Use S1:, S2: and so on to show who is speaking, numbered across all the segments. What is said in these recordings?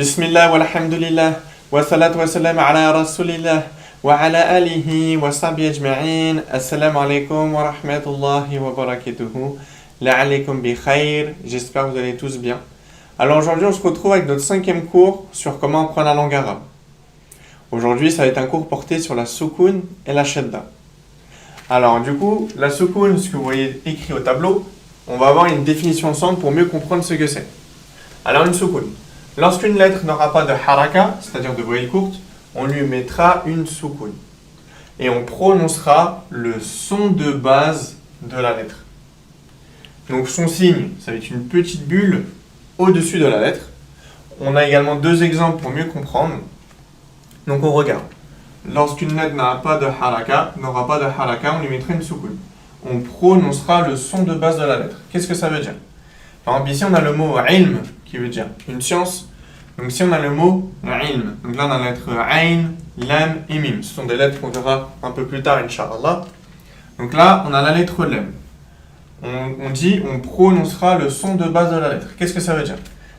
S1: Bismillah walhamdulillah wa salatu wa salam ala rasulillah wa ala alihi wa sahbihi ajma'in. Assalamu alaikum wa rahmatullahi wa barakatuhu. La'alaikum bi khair. J'espère que vous allez tous bien. Alors aujourd'hui on se retrouve avec notre 5e cours sur comment apprendre la langue arabe. Aujourd'hui ça va être un cours porté sur la soukoun et la shadda. Alors du coup la soukoun, ce que vous voyez écrit au tableau, on va avoir une définition ensemble pour mieux comprendre ce que c'est. Alors une soukoun. Lorsqu'une lettre n'aura pas de haraka, c'est-à-dire de voyelle courte, on lui mettra une soukoun. Et on prononcera le son de base de la lettre. Donc son signe, ça va être une petite bulle au-dessus de la lettre. On a également deux exemples pour mieux comprendre. Donc on regarde. Lorsqu'une lettre n'aura pas de haraka, on lui mettra une soukoun. On prononcera le son de base de la lettre. Qu'est-ce que ça veut dire? Par exemple, ici on a le mot ilm qui veut dire une science. Donc ici on a le mot ilm. Donc là on a la lettre ayn, lam et mim. Ce sont des lettres qu'on verra un peu plus tard, Inch'Allah. Donc là on a la lettre lam. On dit on prononcera le son de base de la lettre. Qu'est-ce que ça veut dire?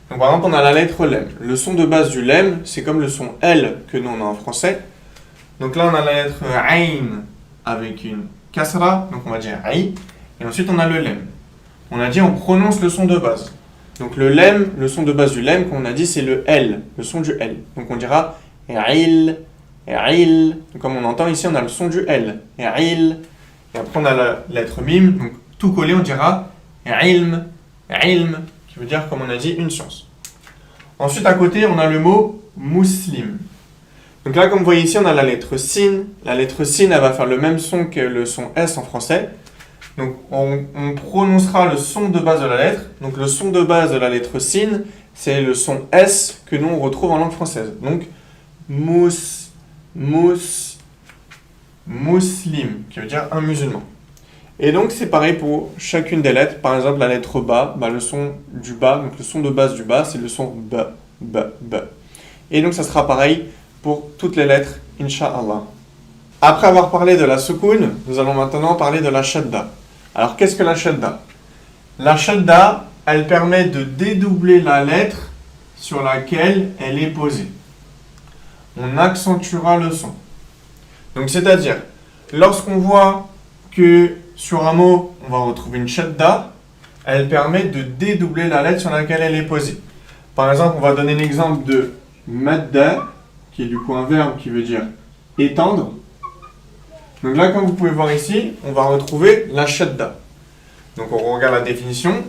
S1: Donc par exemple on a la lettre lam. Le son de base du lam, c'est comme le son L que nous on a en français. Donc là on a la lettre ayn avec une kasra, donc on va dire aï. Et ensuite on a le lam. On a dit on prononce le son de base. Donc le lem, le son de base du lem, comme on a dit, c'est le L, le son du L. Donc on dira il, il. Comme on entend ici, on a le son du L, il. Et après on a la lettre mim, donc tout collé, on dira ilm, ilm, qui veut dire, comme on a dit, une science. Ensuite à côté, on a le mot muslim. Donc là, comme vous voyez ici, on a la lettre sin. La lettre sin, elle va faire le même son que le son S en français. Donc on prononcera le son de base de la lettre. Donc le son de base de la lettre sin, c'est le son S que nous on retrouve en langue française. Donc muslim, qui veut dire un musulman. Et donc c'est pareil pour chacune des lettres. Par exemple la lettre ba, le son du ba, donc le son de base du ba, c'est le son b. Et donc ça sera pareil pour toutes les lettres, Inch'Allah. Après avoir parlé de la soukoun, nous allons maintenant parler de la shadda. Alors, qu'est-ce que la shadda? La shadda, elle permet de dédoubler la lettre sur laquelle elle est posée. On accentuera le son. Donc, c'est-à-dire, lorsqu'on voit que sur un mot, on va retrouver une shadda, elle permet de dédoubler la lettre sur laquelle elle est posée. Par exemple, on va donner l'exemple de madda, qui est du coup un verbe qui veut dire étendre. Donc là, comme vous pouvez voir ici, on va retrouver la shadda. Donc on regarde la définition.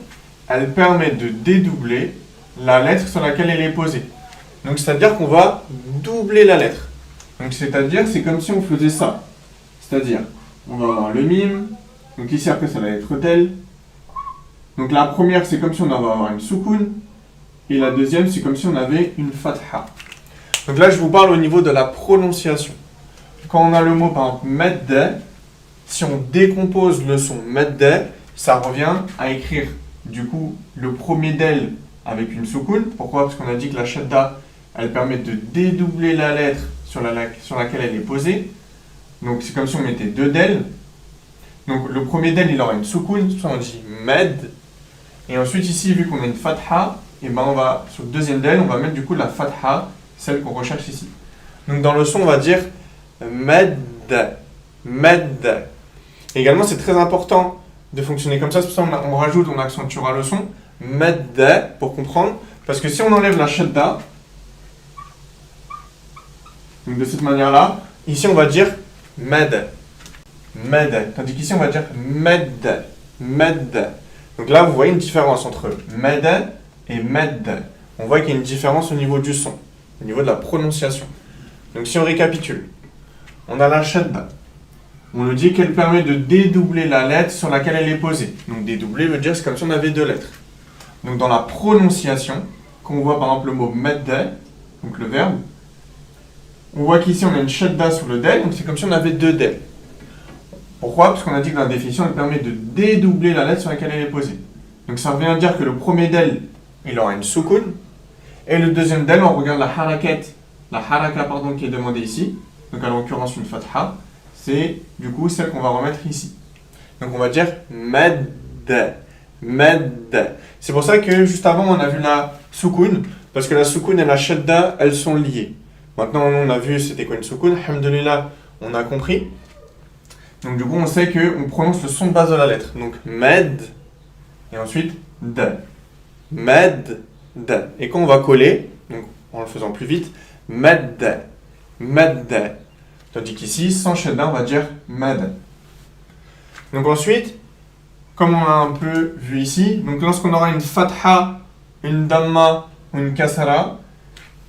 S1: Elle permet de dédoubler la lettre sur laquelle elle est posée. Donc c'est-à-dire qu'on va doubler la lettre. Donc c'est-à-dire, c'est comme si on faisait ça. C'est-à-dire, on va avoir le mim. Donc ici, après, c'est la lettre tel. Donc la première, c'est comme si on avait avoir une soukoun. Et la deuxième, c'est comme si on avait une fatha. Donc là, je vous parle au niveau de la prononciation. Quand on a le mot par exemple medde, si on décompose le son medde, ça revient à écrire du coup le premier del avec une soukoun. Pourquoi? Parce qu'on a dit que la shadda, elle permet de dédoubler la lettre sur laquelle elle est posée. Donc c'est comme si on mettait deux del. Donc le premier del, il aura une soukoun, ça on dit med. Et ensuite ici, vu qu'on a une fatha, et ben on va sur le deuxième del, on va mettre du coup la fatha, celle qu'on recherche ici. Donc dans le son, on va dire med. Également, c'est très important de fonctionner comme ça. C'est pour ça qu'on rajoute, on accentuera le son. Med pour comprendre. Parce que si on enlève la shadda, donc de cette manière-là, ici on va dire med. Tandis qu'ici on va dire med. Donc là, vous voyez une différence entre med et med. On voit qu'il y a une différence au niveau du son, au niveau de la prononciation. Donc si on récapitule, on a la shadda. On nous dit qu'elle permet de dédoubler la lettre sur laquelle elle est posée. Donc dédoubler veut dire c'est comme si on avait deux lettres. Donc dans la prononciation, quand on voit par exemple le mot medde, donc le verbe, on voit qu'ici on a une shadda sur le del, donc c'est comme si on avait deux del. Pourquoi? Parce qu'on a dit que dans la définition, elle permet de dédoubler la lettre sur laquelle elle est posée. Donc ça revient à dire que le premier del, il aura une soukoun, et le deuxième del, on regarde la haraka qui est demandée ici. Donc en l'occurrence une fatha, c'est du coup celle qu'on va remettre ici. Donc on va dire med. C'est pour ça que juste avant on a vu la soukoun. Parce que la soukoun et la shadda, elles sont liées. Maintenant, on a vu c'était quoi une soukoun. Alhamdulillah, on a compris. Donc du coup, on sait qu'on prononce le son de base de la lettre. Donc med, et ensuite d. Med, d. Et quand on va coller, donc en le faisant plus vite, med, med. Tandis qu'ici, sans shadda, on va dire med. Donc ensuite, comme on a un peu vu ici, donc lorsqu'on aura une fatha, une damma ou une kasara,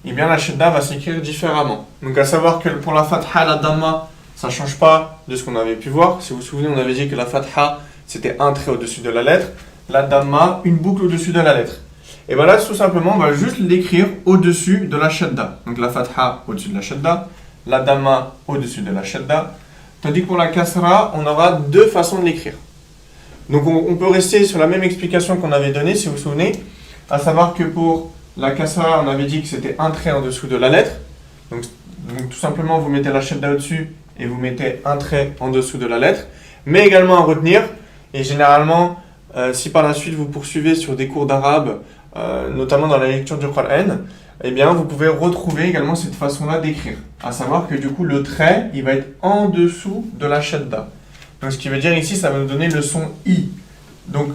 S1: eh bien la shadda va s'écrire différemment. Donc à savoir que pour la fatha, la damma, ça ne change pas de ce qu'on avait pu voir. Si vous vous souvenez, on avait dit que la fatha, c'était un trait au-dessus de la lettre. La damma, une boucle au-dessus de la lettre. Et bien là, tout simplement, on va juste l'écrire au-dessus de la shadda. Donc la fatha au-dessus de la shadda, la damma au-dessus de la shadda. Tandis que pour la kasra, on aura deux façons de l'écrire. Donc on peut rester sur la même explication qu'on avait donnée, si vous vous souvenez. À savoir que pour la kasra, on avait dit que c'était un trait en dessous de la lettre. Donc tout simplement, vous mettez la shadda au-dessus et vous mettez un trait en dessous de la lettre. Mais également à retenir, et généralement, si par la suite vous poursuivez sur des cours d'arabe, notamment dans la lecture du Coran, eh bien vous pouvez retrouver également cette façon-là d'écrire. À savoir que du coup, le trait, il va être en dessous de la shadda. Donc ce qui veut dire ici, ça va nous donner le son I. Donc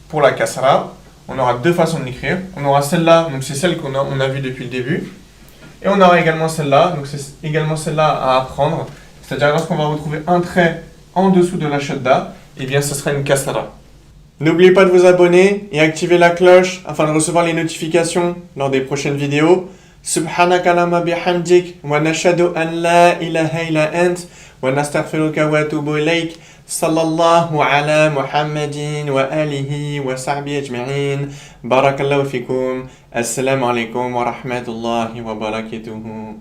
S1: pour la kasra, on aura deux façons de l'écrire. On aura celle-là, donc c'est celle qu'on a vue depuis le début. Et on aura également celle-là, donc c'est également celle-là à apprendre. C'est-à-dire lorsqu'on va retrouver un trait en dessous de la shadda, eh bien ce sera une kasra. N'oubliez pas de vous abonner et activer la cloche afin de recevoir les notifications lors des prochaines vidéos. Subhanaka Allahumma bihamdik wa nashhadu an la ilaha illa ant wa nastaghfiruka wa atubu ilayk. Sallallahu ala Muhammadin wa alihi wa sahbihi ajma'in. Barakallahu fikum. Assalamu alaikum wa rahmatullahi wa barakatuhu.